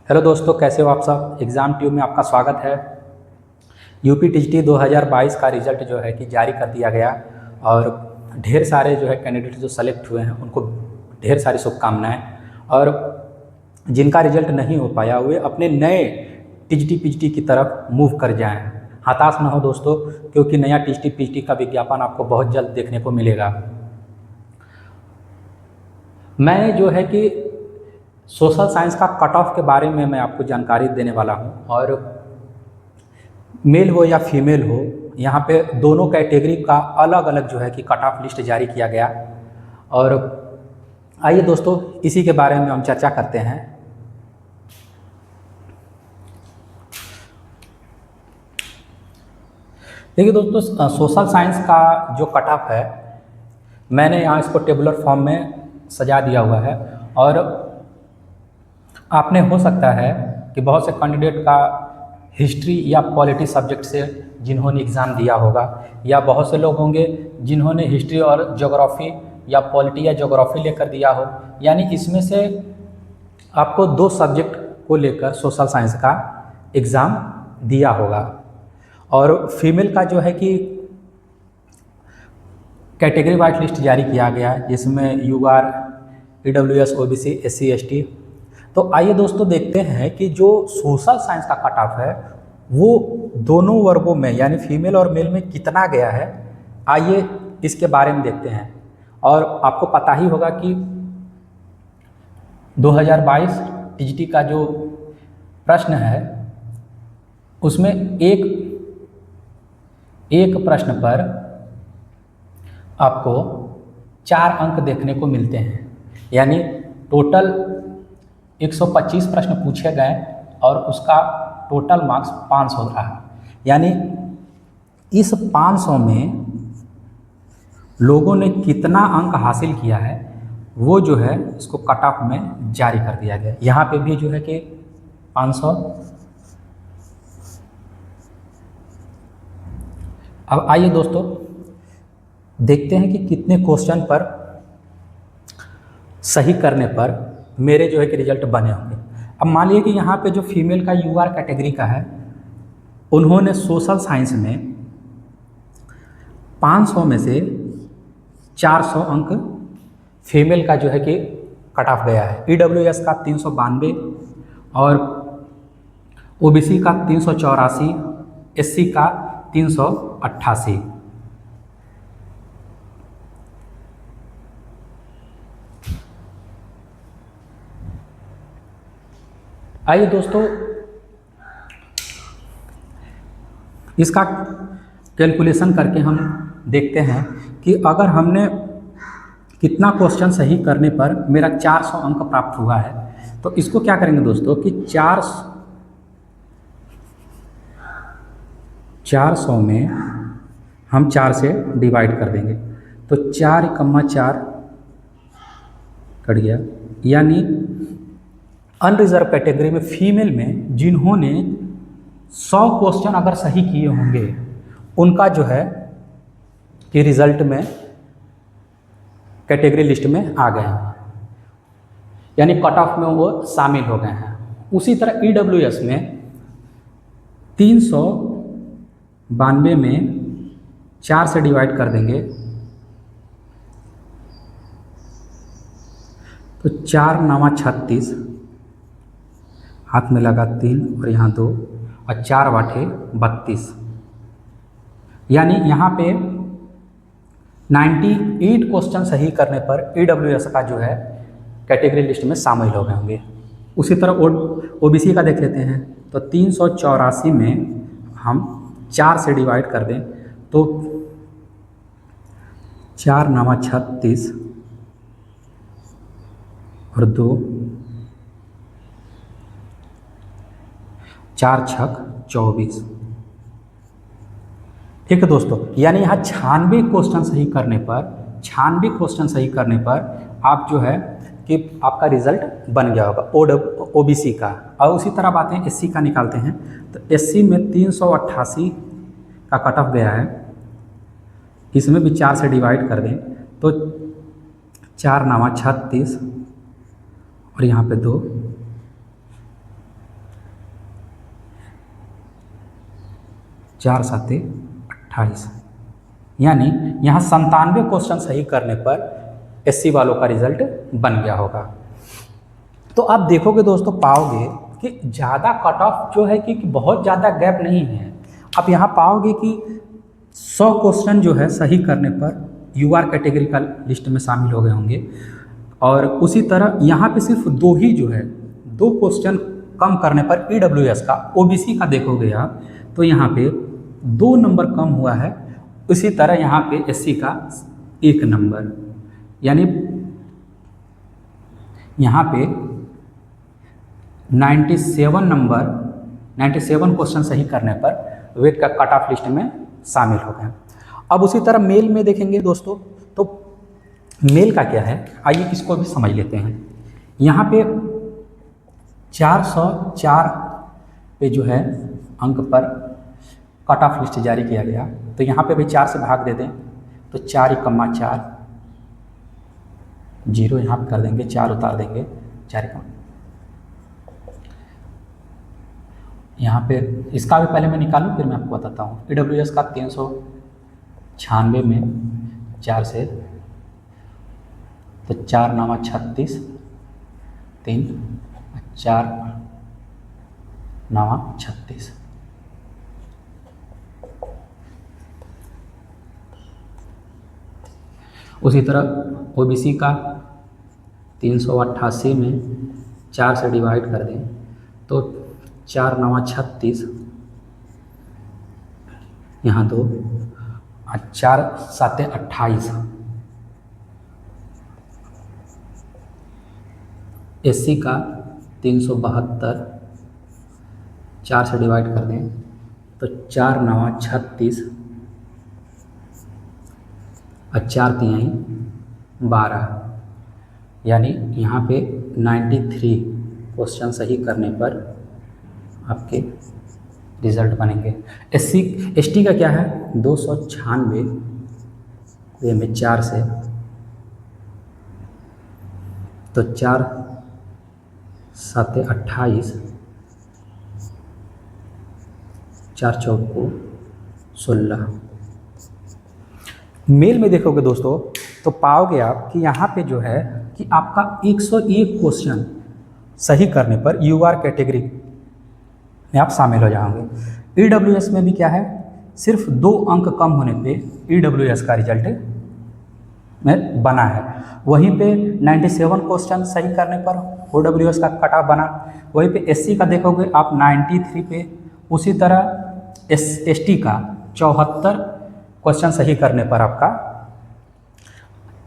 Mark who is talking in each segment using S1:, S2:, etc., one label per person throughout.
S1: Hello दोस्तों, कैसे हो आप सब। एग्ज़ाम ट्यूब में आपका स्वागत है। यूपी टीजीटी 2022 का रिज़ल्ट जो है कि जारी कर दिया गया और ढेर सारे जो है कैंडिडेट जो सेलेक्ट हुए हैं उनको ढेर सारी शुभकामनाएं। और जिनका रिज़ल्ट नहीं हो पाया वे अपने नए टीजीटी पीजीटी की तरफ मूव कर जाएं। हताश ना हो दोस्तों, क्योंकि नया टीजीटी पीजीटी का विज्ञापन आपको बहुत जल्द देखने को मिलेगा। मैं जो है कि सोशल साइंस का कट ऑफ के बारे में मैं आपको जानकारी देने वाला हूं। और मेल हो या फीमेल हो, यहाँ पे दोनों कैटेगरी का अलग अलग जो है कि कट ऑफ लिस्ट जारी किया गया। और आइए दोस्तों, इसी के बारे में हम चर्चा करते हैं। देखिए दोस्तों, सोशल साइंस का जो कट ऑफ है, मैंने यहाँ इसको टेबुलर फॉर्म में सजा दिया हुआ है। और आपने हो सकता है कि बहुत से कैंडिडेट का हिस्ट्री या पॉलिटी सब्जेक्ट से जिन्होंने एग्ज़ाम दिया होगा, या बहुत से लोग होंगे जिन्होंने हिस्ट्री और ज्योग्राफी या पॉलिटी या ज्योग्राफी लेकर दिया हो। यानी इसमें से आपको दो सब्जेक्ट को लेकर सोशल साइंस का एग्ज़ाम दिया होगा। और फीमेल का जो है कि कैटेगरी वाइज लिस्ट जारी किया गया, जिसमें UR, EWS, OBC, SC, ST. तो आइए दोस्तों देखते हैं कि जो सोशल साइंस का कट ऑफ है वो दोनों वर्गों में यानी फीमेल और मेल में कितना गया है, आइए इसके बारे में देखते हैं। और आपको पता ही होगा कि 2022 टीजीटी का जो प्रश्न है उसमें एक प्रश्न पर आपको 4 अंक देखने को मिलते हैं। यानी टोटल 125 प्रश्न पूछे गए और उसका टोटल मार्क्स 500 रहा। यानी इस 500 में लोगों ने कितना अंक हासिल किया है वो जो है इसको कट ऑफ में जारी कर दिया गया। यहाँ पे भी जो है कि 500। अब आइए दोस्तों देखते हैं कि कितने क्वेश्चन पर सही करने पर मेरे जो है कि रिजल्ट बने होंगे। अब मान लीजिए कि यहाँ पे जो फीमेल का यूआर कैटेगरी का है, उन्होंने सोशल साइंस में 500 में से 400 अंक फीमेल का जो है कि कट ऑफ गया है। ईडब्ल्यूएस का 392 और ओबीसी का 384, एससी का 388। आइए दोस्तों इसका कैलकुलेशन करके हम देखते हैं कि अगर हमने कितना क्वेश्चन सही करने पर मेरा 400 अंक प्राप्त हुआ है, तो इसको क्या करेंगे दोस्तों कि 400 में हम 4 से डिवाइड कर देंगे। तो 4 कम्मा 4 कट गया। यानी अनरिजर्व कैटेगरी में फीमेल में जिन्होंने 100 क्वेश्चन अगर सही किए होंगे उनका जो है कि रिजल्ट में कैटेगरी लिस्ट में आ गए हैं, यानी कट ऑफ में वो शामिल हो गए हैं। उसी तरह ईडब्ल्यूएस में 392 में 4 से डिवाइड कर देंगे तो 4 9 36, हाथ में लगा 3 और यहाँ 2 और 4 बाटे 32। यानी यहाँ पे 98 क्वेश्चन सही करने पर ईडब्ल्यूएस का जो है कैटेगरी लिस्ट में शामिल हो गए होंगे। उसी तरह ओबीसी का देख लेते हैं। तो 384 में हम 4 से डिवाइड कर दें तो 4 9 36 और 2 4 6 24। ठीक है दोस्तों, यानी यहाँ 96 क्वेश्चन सही करने पर आप जो है कि आपका रिजल्ट बन गया होगा ओबीसी का। और उसी तरह बात है एससी का निकालते हैं। तो एससी में 388 का कट ऑफ गया है, इसमें भी 4 से डिवाइड कर दें तो 4 9 36 और यहाँ पे 2 4 साते 28, यानी यहाँ 97 क्वेश्चन सही करने पर SC वालों का रिजल्ट बन गया होगा। तो आप देखोगे दोस्तों, पाओगे कि ज़्यादा कट ऑफ जो है कि बहुत ज़्यादा गैप नहीं है। आप यहाँ पाओगे कि 100 क्वेश्चन जो है सही करने पर UR कैटेगरी का लिस्ट में शामिल हो गए होंगे, और उसी तरह यहाँ पे सिर्फ 2 ही जो है 2 क्वेश्चन कम करने पर EWS का, OBC का देखोगे आप तो यहाँ पे 2 नंबर कम हुआ है। उसी तरह यहाँ पे SC का 1 नंबर, यानी यहाँ पे 97 क्वेश्चन सही करने पर वेट का कट ऑफ लिस्ट में शामिल हो गए। अब उसी तरह मेल में देखेंगे दोस्तों, तो मेल का क्या है, आइए इसको भी समझ लेते हैं। यहाँ पे 404 पे जो है अंक पर कट ऑफ लिस्ट जारी किया गया, तो यहाँ पे भी 4 से भाग दे दें तो 4 × 4 0 यहाँ पे कर देंगे, 4 उतार देंगे, 4 यहाँ पे इसका भी पहले मैं निकालूँ फिर मैं आपको बताता हूँ। EWS का 396 में 4 से, तो 4 × 9 = 36, 3 4 × 9 = 36। उसी तरह OBC का 388 में 4 से डिवाइड कर दें तो 4 × 9 = 36, यहाँ 2, 4 7 28। SC का 372, 4 से डिवाइड कर दें तो 4 × 9 = 36 और 4 × 3 = 12, यानी यहाँ पे 93 क्वेश्चन सही करने पर आपके रिज़ल्ट बनेंगे। ST का क्या है, 296 में 4 से, तो 4 7 28, 4 4 16। मेल में देखोगे दोस्तों तो पाओगे आप कि यहाँ पे जो है कि आपका 101 क्वेश्चन सही करने पर UR कैटेगरी में आप शामिल हो जाओगे। EWS में भी क्या है, सिर्फ 2 अंक कम होने पे EWS का रिजल्ट में बना है। वहीं पे 97 क्वेश्चन सही करने पर OWS का कट ऑफ बना। वहीं पे SC का देखोगे आप 93 पे, उसी तरह ST का 74 क्वेश्चन सही करने पर आपका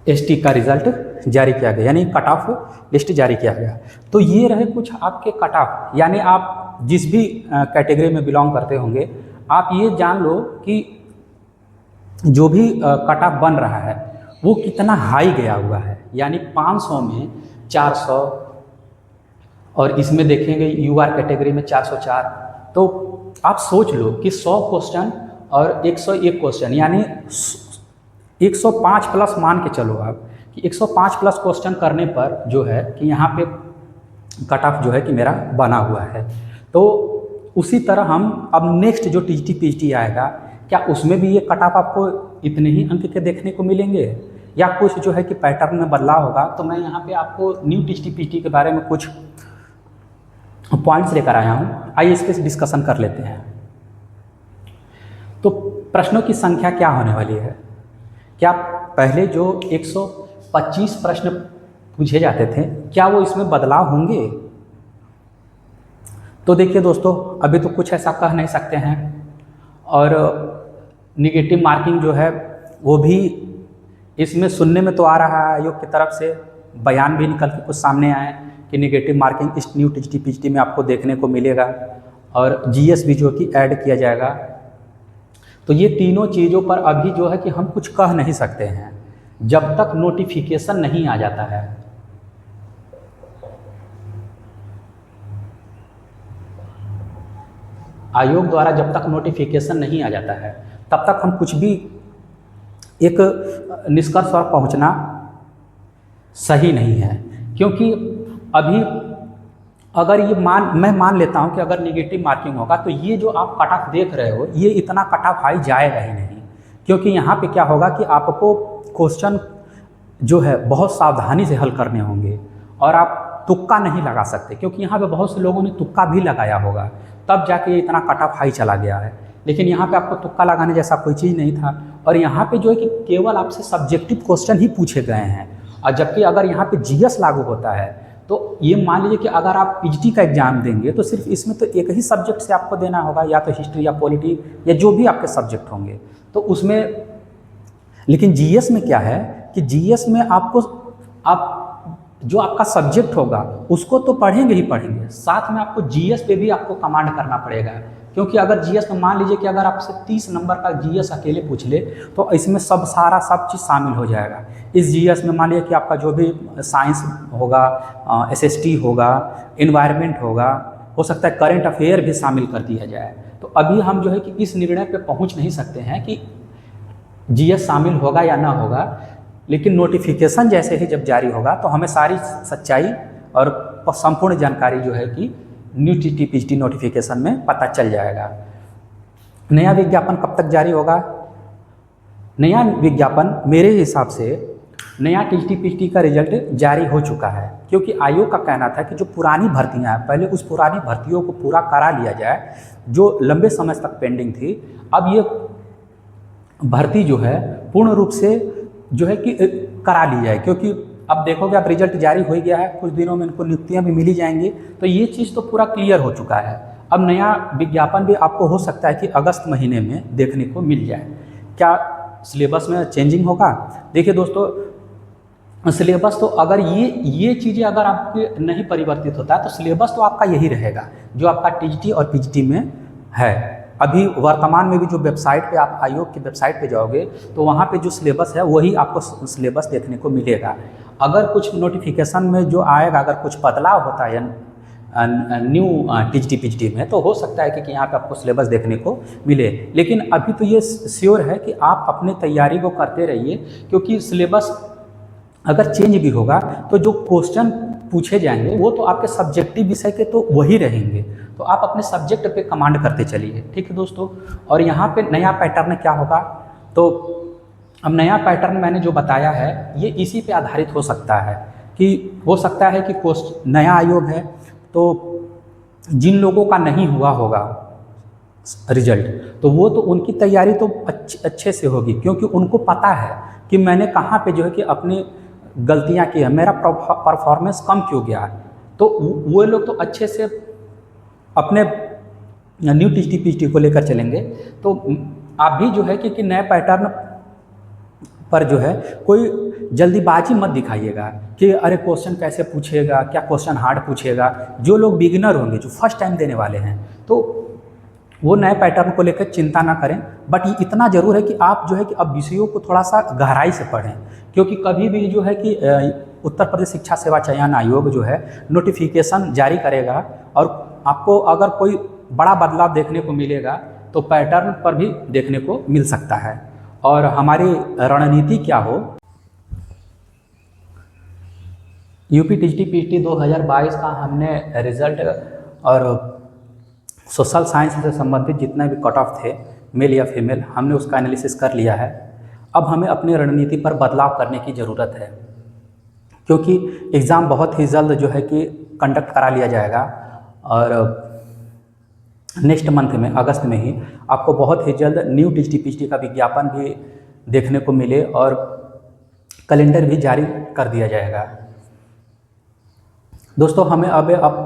S1: ST का रिजल्ट जारी किया गया, यानी कट ऑफ लिस्ट जारी किया गया। तो ये रहे कुछ आपके कट ऑफ, यानी आप जिस भी कैटेगरी में बिलोंग करते होंगे, आप ये जान लो कि जो भी कट ऑफ बन रहा है वो कितना हाई गया हुआ है, यानी 500 में 400, और इसमें देखेंगे UR कैटेगरी में 404। तो आप सोच लो कि 100 क्वेश्चन और 101 क्वेश्चन, यानी 105 प्लस मान के चलो आप कि 105 प्लस क्वेश्चन करने पर जो है कि यहाँ पे कट ऑफ जो है कि मेरा बना हुआ है। तो उसी तरह हम अब नेक्स्ट जो TGT PGT आएगा, क्या उसमें भी ये कट ऑफ आपको इतने ही अंक के देखने को मिलेंगे या कुछ जो है कि पैटर्न में बदलाव होगा? तो मैं यहाँ पे आपको न्यू TGT PGT के बारे में कुछ पॉइंट्स लेकर आया हूँ, आइए इस पर डिस्कशन कर लेते हैं। तो प्रश्नों की संख्या क्या होने वाली है? क्या पहले जो 125 प्रश्न पूछे जाते थे, क्या वो इसमें बदलाव होंगे? तो देखिए दोस्तों, अभी तो कुछ ऐसा कह नहीं सकते हैं, और निगेटिव मार्किंग जो है वो भी इसमें सुनने में तो आ रहा है, आयोग की तरफ से बयान भी निकल के कुछ सामने आए कि निगेटिव मार्किंग इस न्यू TGT PGT में आपको देखने को मिलेगा, और GS भी जो कि ऐड किया जाएगा। तो ये तीनों चीज़ों पर अभी जो है कि हम कुछ कह नहीं सकते हैं जब तक नोटिफिकेशन नहीं आ जाता है। आयोग द्वारा जब तक नोटिफिकेशन नहीं आ जाता है तब तक हम कुछ भी एक निष्कर्ष पर पहुंचना सही नहीं है, क्योंकि अभी अगर ये मैं मान लेता हूँ कि अगर नेगेटिव मार्किंग होगा तो ये जो आप कट ऑफ देख रहे हो ये इतना कट ऑफ हाई जाएगा ही नहीं, क्योंकि यहाँ पे क्या होगा कि आपको क्वेश्चन जो है बहुत सावधानी से हल करने होंगे और आप तुक्का नहीं लगा सकते, क्योंकि यहाँ पे बहुत से लोगों ने तुक्का भी लगाया होगा तब जाके ये इतना कट ऑफ हाई चला गया है। लेकिन यहाँ पे आपको तुक्का लगाने जैसा कोई चीज़ नहीं था, और यहाँ पे जो है कि केवल आपसे सब्जेक्टिव क्वेश्चन ही पूछे गए हैं। और जबकि अगर यहाँ पे जीएस लागू होता है तो ये मान लीजिए कि अगर आप पीजीटी का एग्जाम देंगे तो सिर्फ इसमें तो एक ही सब्जेक्ट से आपको देना होगा, या तो हिस्ट्री या पॉलिटी या जो भी आपके सब्जेक्ट होंगे तो उसमें। लेकिन जीएस में क्या है कि जीएस में आपको आप जो आपका सब्जेक्ट होगा उसको तो पढ़ेंगे ही पढ़ेंगे, साथ में आपको जीएस पे भी आपको कमांड करना पड़ेगा। क्योंकि अगर जीएस में मान लीजिए कि अगर आपसे 30 नंबर का जीएस अकेले पूछ ले तो इसमें सब चीज़ शामिल हो जाएगा। इस जीएस में मान लीजिए कि आपका जो भी साइंस होगा, एसएसटी होगा, एनवायरनमेंट होगा, हो सकता है करंट अफेयर भी शामिल कर दिया जाए। तो अभी हम जो है कि इस निर्णय पे पहुंच नहीं सकते हैं कि जीएस शामिल होगा या ना होगा, लेकिन नोटिफिकेशन जैसे ही जब जारी होगा तो हमें सारी सच्चाई और संपूर्ण जानकारी जो है कि न्यू टीटी पीजीटी नोटिफिकेशन में पता चल जाएगा। नया विज्ञापन कब तक जारी होगा? नया विज्ञापन मेरे हिसाब से नया टीटी पीजीटी का रिजल्ट जारी हो चुका है, क्योंकि आयोग का कहना था कि जो पुरानी भर्तियां हैं पहले उस पुरानी भर्तियों को पूरा करा लिया जाए जो लंबे समय तक पेंडिंग थी। अब ये भर्ती जो है पूर्ण रूप से जो है कि करा ली जाए, क्योंकि अब देखोगे अब रिजल्ट जारी हो ही गया है, कुछ दिनों में इनको नियुक्तियां भी मिली जाएंगी, तो ये चीज़ तो पूरा क्लियर हो चुका है। अब नया विज्ञापन भी आपको हो सकता है कि अगस्त महीने में देखने को मिल जाए। क्या सिलेबस में चेंजिंग होगा? देखिए दोस्तों, सिलेबस तो अगर ये चीज़ें अगर आपके नहीं परिवर्तित होता है तो सिलेबस तो आपका यही रहेगा जो आपका टीजीटी और पीजीटी में है। अभी वर्तमान में भी जो वेबसाइट पे आप आयोग की वेबसाइट पे जाओगे तो वहाँ पे जो सिलेबस है वही आपको सिलेबस देखने को मिलेगा। अगर कुछ नोटिफिकेशन में जो आएगा, अगर कुछ बदलाव होता है न्यू टीजीटी पीजीटी में, तो हो सकता है कि यहाँ पे आपको सिलेबस देखने को मिले। लेकिन अभी तो ये श्योर है कि आप अपने तैयारी को करते रहिए, क्योंकि सिलेबस अगर चेंज भी होगा तो जो क्वेश्चन पूछे जाएंगे वो तो आपके सब्जेक्टिव विषय के तो वही रहेंगे, तो आप अपने सब्जेक्ट पे कमांड करते चलिए। ठीक है दोस्तों, और यहाँ पे नया पैटर्न क्या होगा? तो अब नया पैटर्न मैंने जो बताया है ये इसी पे आधारित हो सकता है कि हो सकता है कि नया आयोग है तो जिन लोगों का नहीं हुआ होगा रिजल्ट तो वो तो उनकी तैयारी तो अच्छे से होगी, क्योंकि उनको पता है कि मैंने कहाँ पे जो है कि अपनी गलतियाँ की है, मेरा परफॉर्मेंस कम क्यों गया, तो वो लोग तो अच्छे से अपने न्यू टीजीटी पीजीटी को लेकर चलेंगे। तो आप भी जो है कि नए पैटर्न पर जो है कोई जल्दीबाजी मत दिखाइएगा कि अरे क्वेश्चन कैसे पूछेगा, क्या क्वेश्चन हार्ड पूछेगा। जो लोग बिगिनर होंगे, जो फर्स्ट टाइम देने वाले हैं, तो वो नए पैटर्न को लेकर चिंता ना करें। बट इतना ज़रूर है कि आप जो है कि अब विषयों को थोड़ा सा गहराई से पढ़ें, क्योंकि कभी भी जो है कि उत्तर प्रदेश शिक्षा सेवा चयन आयोग जो है नोटिफिकेशन जारी करेगा और आपको अगर कोई बड़ा बदलाव देखने को मिलेगा तो पैटर्न पर भी देखने को मिल सकता है। और हमारी रणनीति क्या हो, यूपी टीजीटी पीजीटी 2022 का हमने रिजल्ट और सोशल साइंस से संबंधित जितने भी कट ऑफ थे मेल या फीमेल, हमने उसका एनालिसिस कर लिया है। अब हमें अपनी रणनीति पर बदलाव करने की ज़रूरत है, क्योंकि एग्ज़ाम बहुत ही जल्द जो है कि कंडक्ट करा लिया जाएगा और नेक्स्ट मंथ में अगस्त में ही आपको बहुत ही जल्द न्यू टीजीटी पीजीटी का विज्ञापन भी देखने को मिले और कैलेंडर भी जारी कर दिया जाएगा। दोस्तों, हमें अब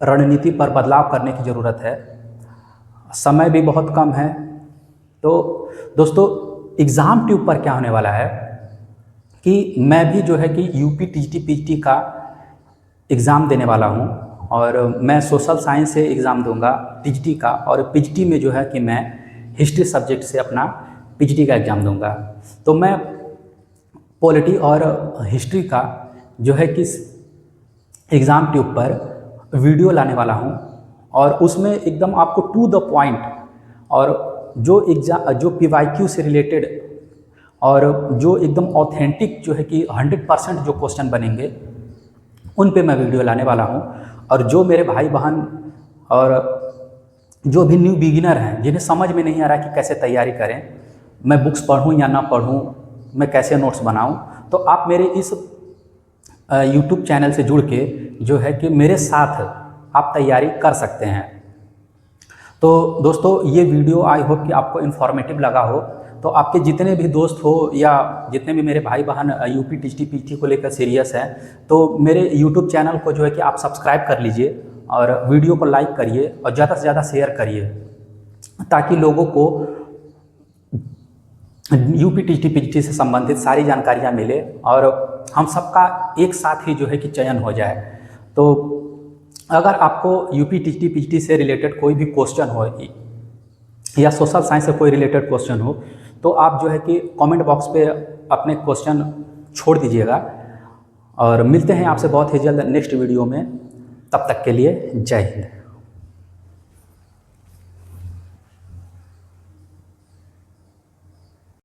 S1: रणनीति पर बदलाव करने की ज़रूरत है, समय भी बहुत कम है। तो दोस्तों, एग्ज़ाम ट्यूब पर क्या होने वाला है कि मैं भी जो है कि यूपी टीजीटी पीजीटी का एग्ज़ाम देने वाला हूं और मैं सोशल साइंस से एग्ज़ाम दूंगा टीजीटी का, और पीजीटी में जो है कि मैं हिस्ट्री सब्जेक्ट से अपना पीजीटी का एग्ज़ाम दूंगा। तो मैं पॉलिटी और हिस्ट्री का जो है कि एग्ज़ाम ट्यूब पर वीडियो लाने वाला हूं और उसमें एकदम आपको टू द पॉइंट और जो पीवाईक्यू से रिलेटेड और जो एकदम ऑथेंटिक जो है कि 100% जो क्वेश्चन बनेंगे उन पे मैं वीडियो लाने वाला हूं। और जो मेरे भाई बहन और जो भी न्यू बिगिनर हैं, जिन्हें समझ में नहीं आ रहा कि कैसे तैयारी करें, मैं बुक्स पढ़ूं या ना पढ़ूं, मैं कैसे नोट्स बनाऊं, तो आप मेरे इस यूट्यूब चैनल से जुड़ के जो है कि मेरे साथ आप तैयारी कर सकते हैं। तो दोस्तों, ये वीडियो आई होप कि आपको इन्फॉर्मेटिव लगा हो। तो आपके जितने भी दोस्त हो या जितने भी मेरे भाई बहन यूपी टीजीटी पीटी को लेकर सीरियस हैं, तो मेरे यूट्यूब चैनल को जो है कि आप सब्सक्राइब कर लीजिए और वीडियो को लाइक करिए और ज़्यादा से ज़्यादा शेयर करिए, ताकि लोगों को यूपी टीजीटी पीटी से संबंधित सारी जानकारियाँ मिले और हम सबका एक साथ ही जो है कि चयन हो जाए। तो अगर आपको यूपी टीजीटी पीटी से रिलेटेड कोई भी क्वेश्चन हो या सोशल साइंस से कोई रिलेटेड क्वेश्चन हो, तो आप जो है कि कमेंट बॉक्स पे अपने क्वेश्चन छोड़ दीजिएगा। और मिलते हैं आपसे बहुत ही जल्द नेक्स्ट वीडियो में। तब तक के लिए जय हिंद।